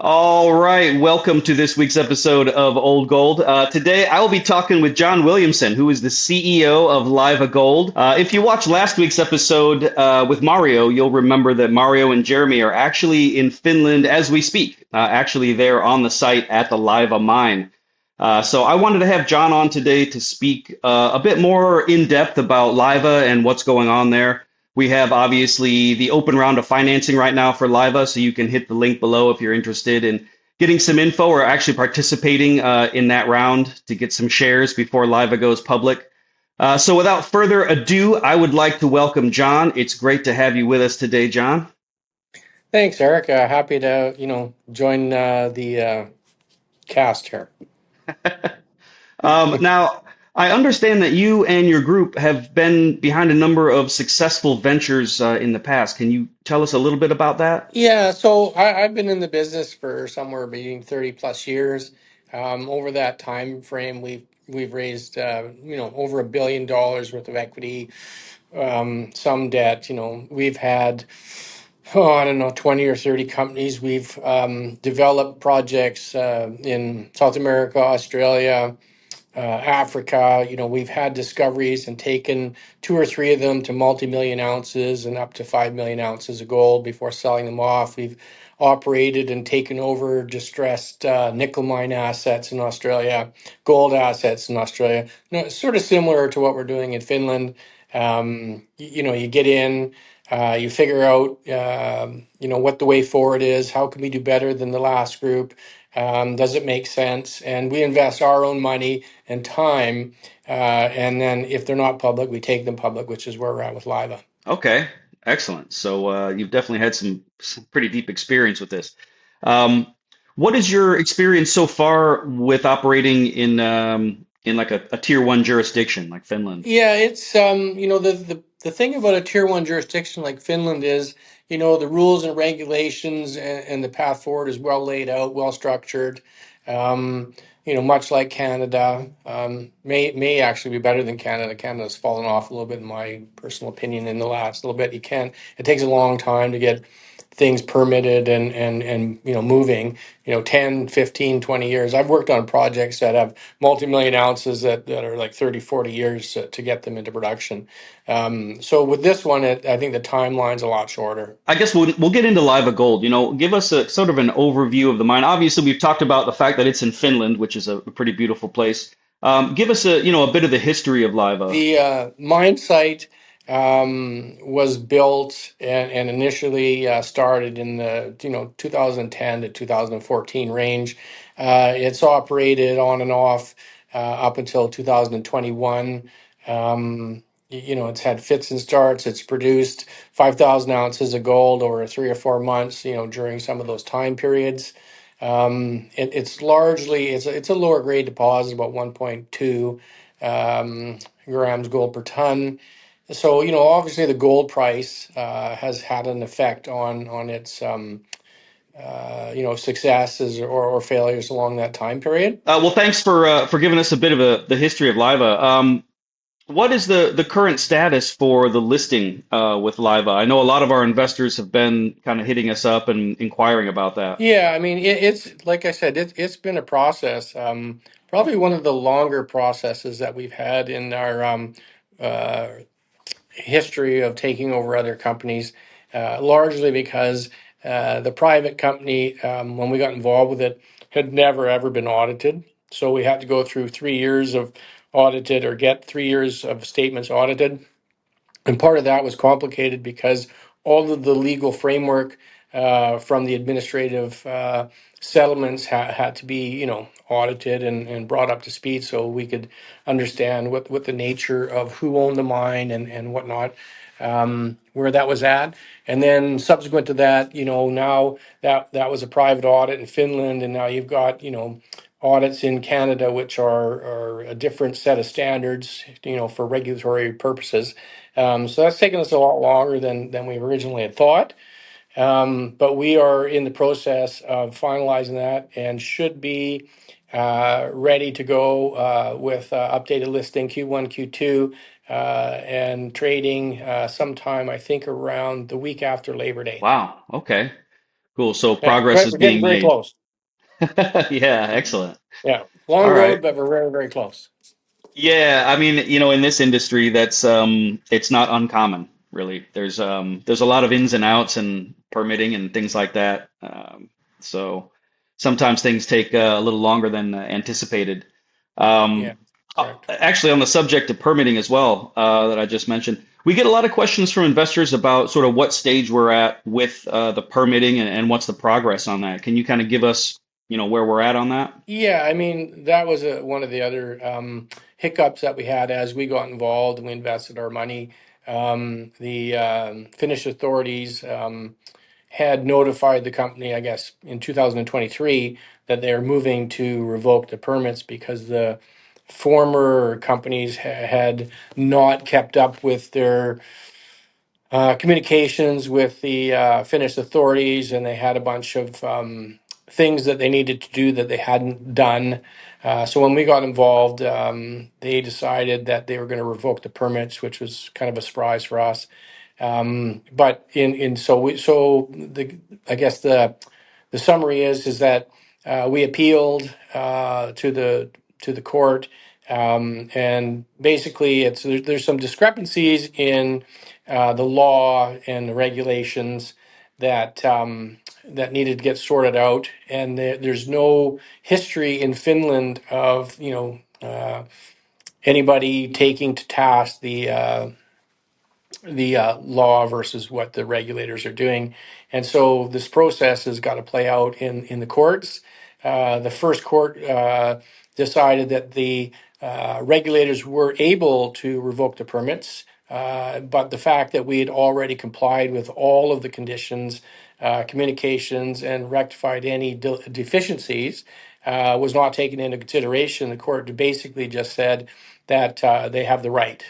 All right, welcome to this week's episode of Old Gold. Today, I will be talking with John Williamson, who is the CEO of Laiva Gold. If you watched last week's episode with Mario, you'll remember that Mario and Jeremy are actually in Finland as we speak. Actually, they're on the site at the Laiva Mine. So I wanted to have John on today to speak a bit more in depth about Laiva and what's going on there. We have obviously the open round of financing right now for Laiva, so you can hit the link below if you're interested in getting some info or actually participating in that round to get some shares before Laiva goes public. So without further ado, I would like to welcome John. It's great to have you with us today, John. Thanks, Eric. Happy to, join the cast here. Now, I understand that you and your group have been behind a number of successful ventures in the past. Can you tell us a little bit about that? Yeah, so I've been in the business for somewhere between 30 plus years. Over that time frame, we've raised over $1 billion worth of equity, some debt. We've had I don't know, 20 or 30 companies. We've developed projects in South America, Australia, Africa. We've had discoveries and taken two or three of them to multi-million ounces and up to 5 million ounces of gold before selling them off. We've operated and taken over distressed nickel mine assets in Australia, gold assets in Australia. Sort of similar to what we're doing in Finland. You get in, you figure out, what the way forward is. How can we do better than the last group? Does it make sense? And we invest our own money and time. And then if they're not public, we take them public, which is where we're at with Laiva. Okay, excellent. So you've definitely had some pretty deep experience with this. Um, what is your experience so far with operating in like a tier one jurisdiction like Finland? Yeah, it's the thing about a tier one jurisdiction like Finland is, the rules and regulations and the path forward is well laid out, well structured. Much like Canada, may actually be better than Canada. Canada's fallen off a little bit, in my personal opinion, in the last little bit. It takes a long time to get things permitted and moving, 10, 15, 20 years. I've worked on projects that have multi-million ounces that are like 30, 40 years to get them into production. So with this one, I think the timeline's a lot shorter. I guess we'll get into Laiva Gold. Give us a sort of an overview of the mine. Obviously, we've talked about the fact that it's in Finland, which is a pretty beautiful place. Give us a bit of the history of Laiva. The mine site was built and initially started in the 2010 to 2014 range. It's operated on and off up until 2021. It's had fits and starts. It's produced 5,000 ounces of gold over 3 or 4 months. During some of those time periods. It's largely it's a lower grade deposit, about 1.2 grams gold per ton. So, obviously the gold price has had an effect on its successes or failures along that time period. Well, thanks for giving us a bit of the history of Laiva. What is the current status for the listing with Laiva? I know a lot of our investors have been kind of hitting us up and inquiring about that. Yeah, I mean, it's like I said, it's been a process. Probably one of the longer processes that we've had in our uh, history of taking over other companies, largely because the private company, when we got involved with it, had never ever been audited. So we had to go through 3 years of audited or get 3 years of statements audited. And part of that was complicated because all of the legal framework from the administrative settlements had to be, audited and brought up to speed so we could understand what the nature of who owned the mine and whatnot, where that was at. And then subsequent to that, now that was a private audit in Finland, and now you've got, audits in Canada, which are a different set of standards, for regulatory purposes. So that's taken us a lot longer than we originally had thought. But we are in the process of finalizing that and should be ready to go with updated listing Q1, Q2, and trading sometime, I think, around the week after Labor Day. Wow. Okay. Cool. So Yeah, progress is we're getting being very made. close. Yeah, excellent. Yeah, All long right. road, but we're very, very close. Yeah, I mean, in this industry, that's it's not uncommon, really. There's a lot of ins and outs and permitting and things like that. So sometimes things take a little longer than anticipated. Yeah, correct. Actually, on the subject of permitting as well, that I just mentioned, we get a lot of questions from investors about sort of what stage we're at with the permitting and what's the progress on that. Can you kind of give us, where we're at on that? Yeah, I mean, that was one of the other hiccups that we had as we got involved and we invested our money. The Finnish authorities had notified the company, I guess, in 2023 that they are moving to revoke the permits because the former companies had not kept up with their communications with the Finnish authorities, and they had a bunch of things that they needed to do that they hadn't done. So when we got involved, they decided that they were going to revoke the permits, which was kind of a surprise for us. But in so we so the I guess the summary is that we appealed to the court, and basically there's some discrepancies in the law and the regulations that that needed to get sorted out, and there's no history in Finland of anybody taking to task the law versus what the regulators are doing. And so this process has got to play out in the courts. The first court decided that the regulators were able to revoke the permits, but the fact that we had already complied with all of the conditions, communications, and rectified any deficiencies was not taken into consideration. The court basically just said that they have the right.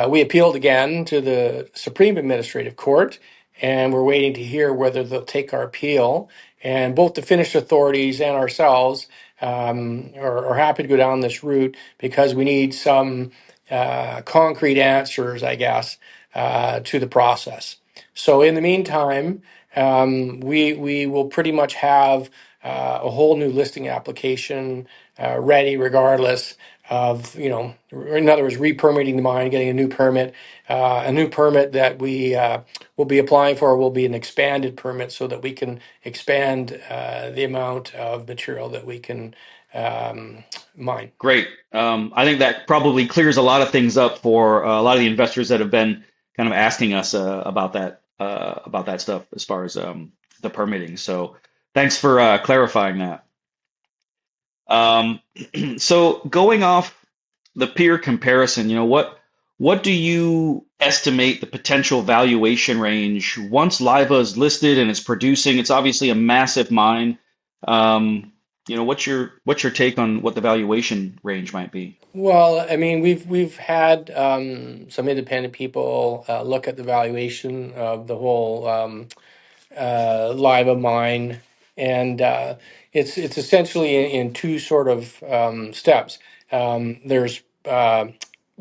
We appealed again to the Supreme Administrative Court, and we're waiting to hear whether they'll take our appeal. And both the Finnish authorities and ourselves are happy to go down this route because we need some concrete answers, I guess, to the process. So in the meantime, we will pretty much have a whole new listing application ready, regardless of in other words, re-permitting the mine, getting a new permit. A new permit that we will be applying for will be an expanded permit, so that we can expand the amount of material that we can mine. Great. I think that probably clears a lot of things up for a lot of the investors that have been kind of asking us about that stuff as far as the permitting. So thanks for clarifying that. Um, so going off the peer comparison, what do you estimate the potential valuation range once Laiva is listed and it's producing? It's obviously a massive mine. What's your take on what the valuation range might be? Well, I mean, we've had some independent people look at the valuation of the whole Laiva Mine, and it's essentially in two sort of steps. There's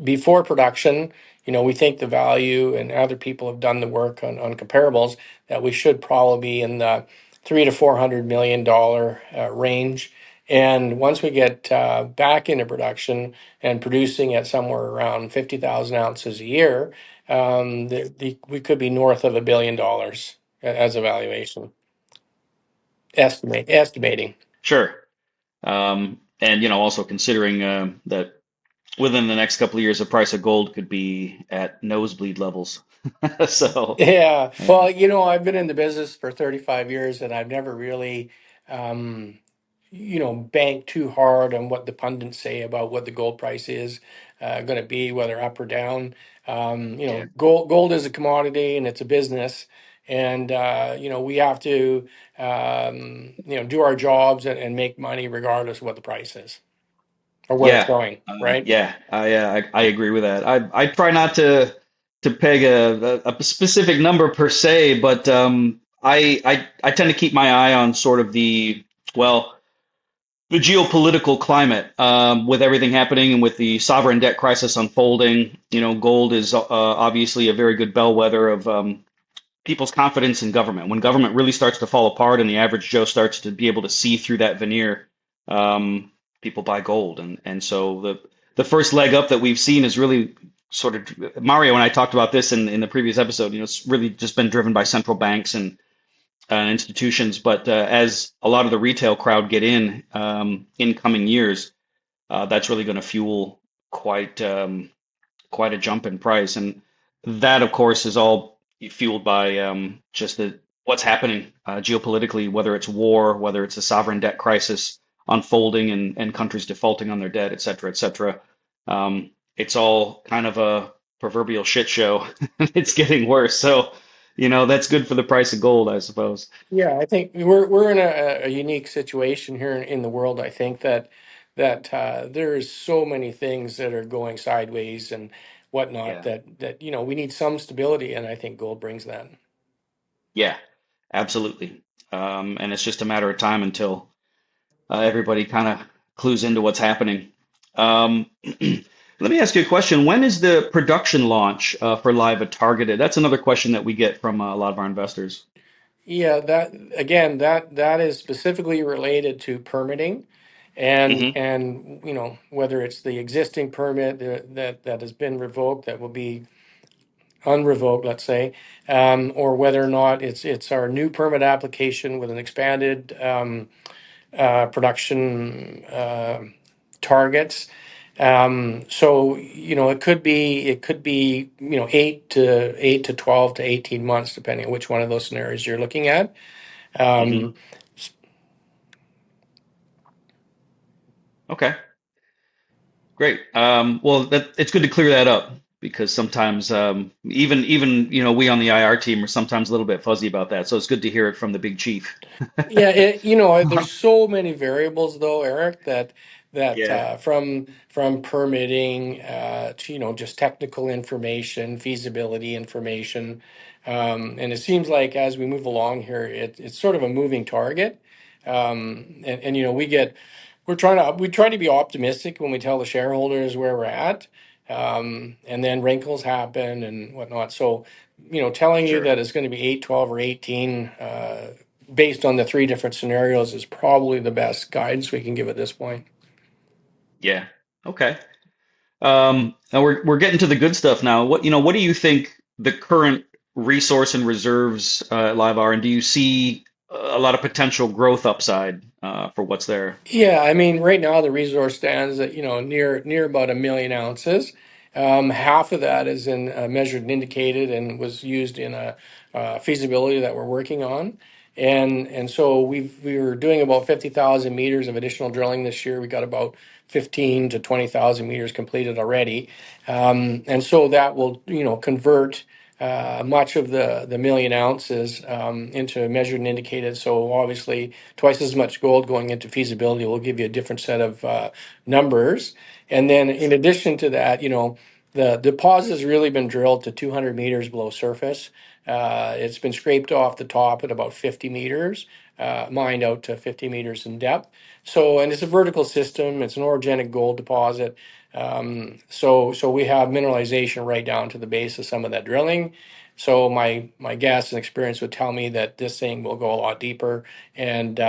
before production. We think the value, and other people have done the work on comparables, that we should probably be in the $300 to $400 million range. And once we get back into production and producing at somewhere around 50,000 ounces a year, we could be north of $1 billion as a valuation estimating. Sure. And also considering that within the next couple of years, the price of gold could be at nosebleed levels. So, Yeah, yeah. well, I've been in the business for 35 years, and I've never really um, bank too hard on what the pundits say about what the gold price is going to be, whether up or down. Yeah. Gold is a commodity and it's a business, and we have to do our jobs and make money regardless of what the price is or where it's Yeah, going, right? yeah, I agree with that. I try not to peg a specific number per se, but I tend to keep my eye on sort of well the geopolitical climate with everything happening and with the sovereign debt crisis unfolding. Gold is obviously a very good bellwether of people's confidence in government. When government really starts to fall apart and the average Joe starts to be able to see through that veneer, um, people buy gold. And so the first leg up that we've seen is really sort of Mario and I talked about this in the previous episode. It's really just been driven by central banks and institutions. But as a lot of the retail crowd get in coming years, that's really going to fuel quite quite a jump in price. And that, of course, is all fueled by just what's happening geopolitically, whether it's war, whether it's a sovereign debt crisis unfolding and countries defaulting on their debt, et cetera, et cetera. It's all kind of a proverbial shit show. It's getting worse. So, that's good for the price of gold, I suppose. Yeah, I think we're in a unique situation here in the world. I think that there's so many things that are going sideways and whatnot Yeah. that we need some stability, and I think gold brings that. Yeah, absolutely. And it's just a matter of time until everybody kind of clues into what's happening. Let me ask you a question. When is the production launch for Laiva targeted? That's another question that we get from a lot of our investors. Yeah, that again, that is specifically related to permitting, and Hmm. and whether it's the existing permit that has been revoked that will be unrevoked, let's say, or whether or not it's our new permit application with an expanded production targets. So it could be 8 to 12 to 18 months, depending on which one of those scenarios you're looking at. Hmm. Um, Okay, great. Well, it's good to clear that up because sometimes even we on the IR team are sometimes a little bit fuzzy about that. So it's good to hear it from the big chief. Yeah, there's so many variables though, Eric, that Yeah, from permitting to just technical information, feasibility information, and it seems like as we move along here, it's sort of a moving target, and we try to be optimistic when we tell the shareholders where we're at, and then wrinkles happen and whatnot. So, telling you sure. that it's going to be 8, 12, or 18. Based on the three different scenarios is probably the best guidance we can give at this point. Yeah. Okay. Now we're getting to the good stuff now. What do you think the current resource and reserves at Live are, and do you see a lot of potential growth upside for what's there? Yeah, I mean, right now the resource stands at near about 1 million ounces. Half of that is in measured and indicated, and was used in a feasibility that we're working on. And so we were doing about 50,000 meters of additional drilling this year. We got about 15 to 20,000 meters completed already, and so that will convert much of the million ounces into measured and indicated. So obviously, twice as much gold going into feasibility will give you a different set of numbers. And then in addition to that, the deposit has really been drilled to 200 meters below surface. It's been scraped off the top at about 50 meters, mined out to 50 meters in depth. So, and it's a vertical system. It's an orogenic gold deposit. So we have mineralization right down to the base of some of that drilling. So my guess and experience would tell me that this thing will go a lot deeper, and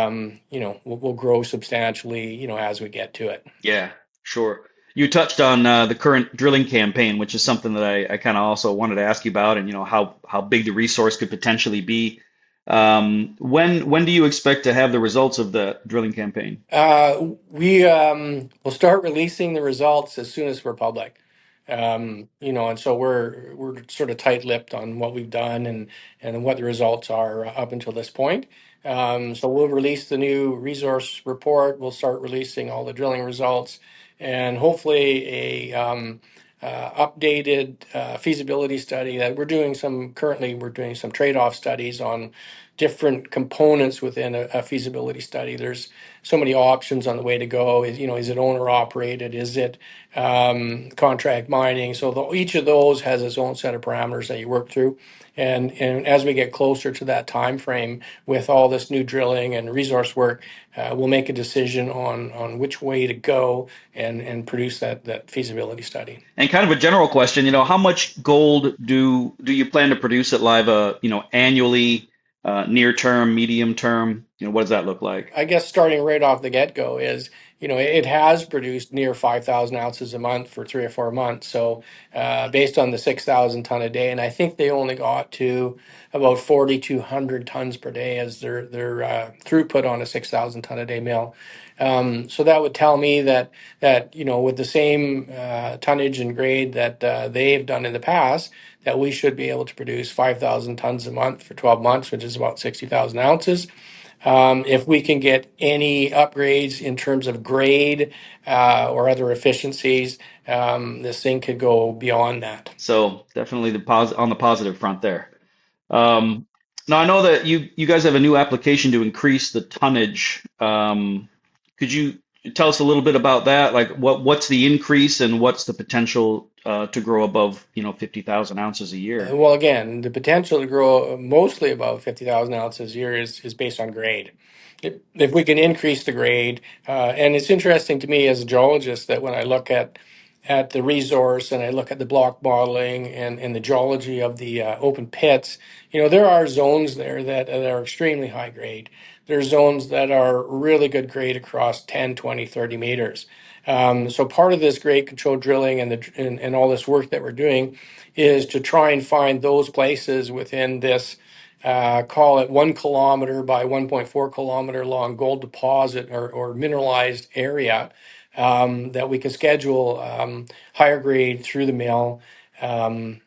will grow substantially, as we get to it. Yeah, sure. You touched on the current drilling campaign, which is something that I kind of also wanted to ask you about, and how big the resource could potentially be. When do you expect to have the results of the drilling campaign? We will start releasing the results as soon as we're public. And so we're sort of tight-lipped on what we've done and what the results are up until this point. So we'll release the new resource report. We'll start releasing all the drilling results, and hopefully updated feasibility study that we're doing some trade-off studies on different components within a feasibility study. There's so many options on the way to go. Is it owner operated? Is it contract mining? So each of those has its own set of parameters that you work through. And as we get closer to that time frame with all this new drilling and resource work, we'll make a decision on which way to go and produce that feasibility study. And kind of a general question, how much gold do you plan to produce at Laiva, annually, near term, medium term? What does that look like? I guess starting right off the get go is, it has produced near 5,000 ounces a month for 3 or 4 months. So, based on the 6,000 ton a day, and I think they only got to about 4,200 tons per day as their throughput on a 6,000 ton a day mill. So that would tell me that with the same tonnage and grade that they've done in the past, that we should be able to produce 5,000 tons a month for 12 months, which is about 60,000 ounces. If we can get any upgrades in terms of grade or other efficiencies, this thing could go beyond that. So definitely on the positive front there. Um, Now I know that you guys have a new application to increase the tonnage. Could you tell us a little bit about that? Like what's the increase and what's the potential to grow above, 50,000 ounces a year? Well, again, the potential to grow mostly above 50,000 ounces a year is based on grade. If we can increase the grade, and it's interesting to me as a geologist that when I look at the resource and I look at the block modeling and the geology of the open pits, there are zones there that are extremely high grade. There's zones that are really good grade across 10, 20, 30 meters. So part of this grade control drilling and all this work that we're doing is to try and find those places within this, call it 1 kilometer by 1.4 kilometer long gold deposit or mineralized area, that we can schedule higher grade through the mill, in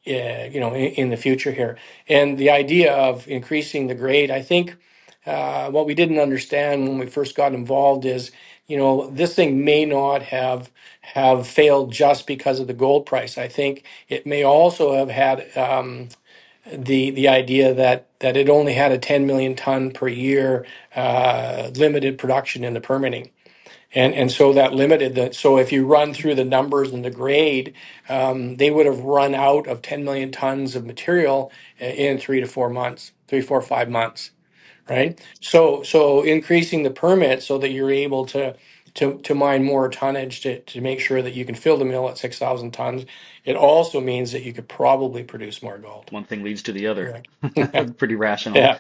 the future here. And the idea of increasing the grade, I think, what we didn't understand when we first got involved is, this thing may not have failed just because of the gold price. I think it may also have had the idea that it only had a 10 million ton per year limited production in the permitting. And so that limited that. So if you run through the numbers and the grade, they would have run out of 10 million tons of material in 3 to 4 months, 3, 4, 5 months, right? So increasing the permit so that you're able to mine more tonnage to make sure that you can fill the mill at 6,000 tons. It also means that you could probably produce more gold. One thing leads to the other. Yeah. Pretty rational. Yeah.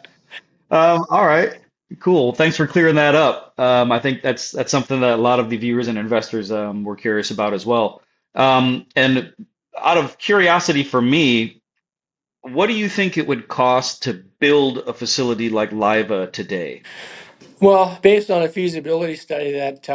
All right, cool. Thanks for clearing that up. I think that's something that a lot of the viewers and investors were curious about as well. And out of curiosity for me, what do you think it would cost to build a facility like Laiva today? Well, based on a feasibility study that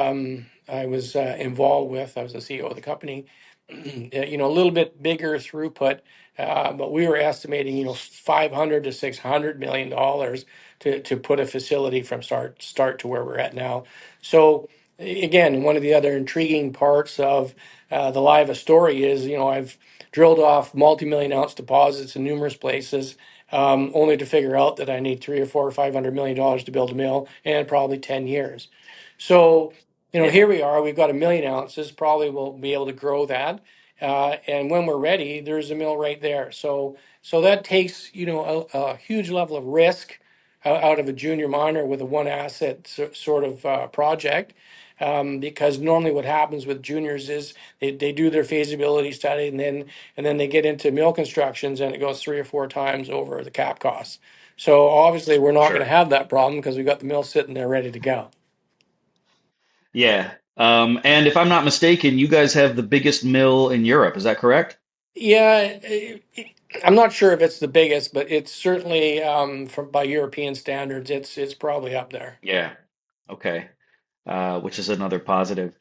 I was involved with, I was the CEO of the company. A little bit bigger throughput, but we were estimating, 500 to 600 million dollars to put a facility from start to where we're at now. So again, one of the other intriguing parts of the Laiva story is, I've drilled off multi-million ounce deposits in numerous places, only to figure out that I need 3 or 4 or 500 million dollars to build a mill and probably 10 years. So, Yeah, here we are, we've got 1 million ounces, probably we'll be able to grow that. And when we're ready, there's a mill right there. So that takes, a huge level of risk out of a junior miner with a one asset sort of project. Because normally what happens with juniors is they do their feasibility study and then they get into mill constructions and it goes 3 or 4 times over the cap costs. So obviously we're not going to sure. have that problem because we've got the mill sitting there ready to go. Yeah. And if I'm not mistaken, you guys have the biggest mill in Europe. Is that correct? Yeah, I'm not sure if it's the biggest, but it's certainly by European standards, it's probably up there. Yeah. Okay. Which is another positive.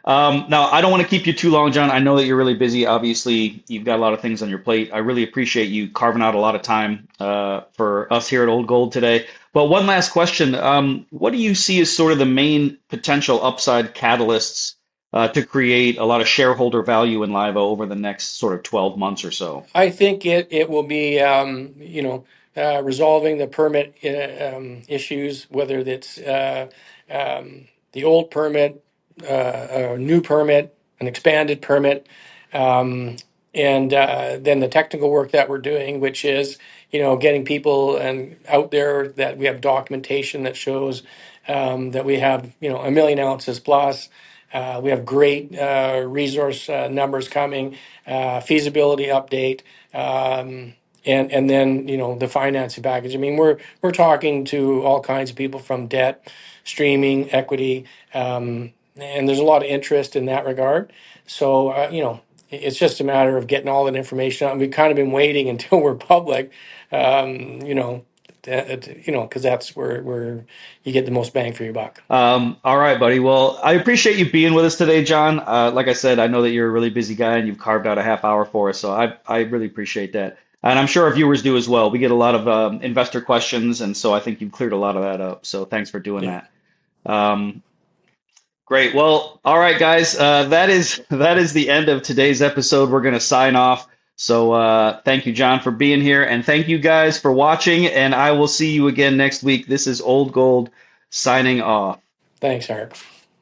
Now, I don't want to keep you too long, John. I know that you're really busy. Obviously, you've got a lot of things on your plate. I really appreciate you carving out a lot of time for us here at Old Gold today. But one last question. What do you see as sort of the main potential upside catalysts to create a lot of shareholder value in Laiva over the next sort of 12 months or so? I think it will be, resolving the permit issues, whether it's the old permit, a new permit, an expanded permit, um, and then the technical work that we're doing, which is getting people and out there that we have documentation that shows that we have 1 million ounces plus. We have great resource numbers coming, feasibility update, and then the financing package. I mean, we're talking to all kinds of people from debt, streaming, equity, and there's a lot of interest in that regard. So it's just a matter of getting all that information out. And we've kind of been waiting until we're public, because that's where you get the most bang for your buck. All right, buddy. Well, I appreciate you being with us today, John. Like I said, I know that you're a really busy guy and you've carved out a half hour for us, so I really appreciate that. And I'm sure our viewers do as well. We get a lot of investor questions, and so I think you've cleared a lot of that up. So thanks for doing Yeah. that. Um, Great. Well, all right, guys. That is the end of today's episode. We're going to sign off. So thank you, John, for being here, and thank you guys for watching. And I will see you again next week. This is Old Gold signing off. Thanks, Art.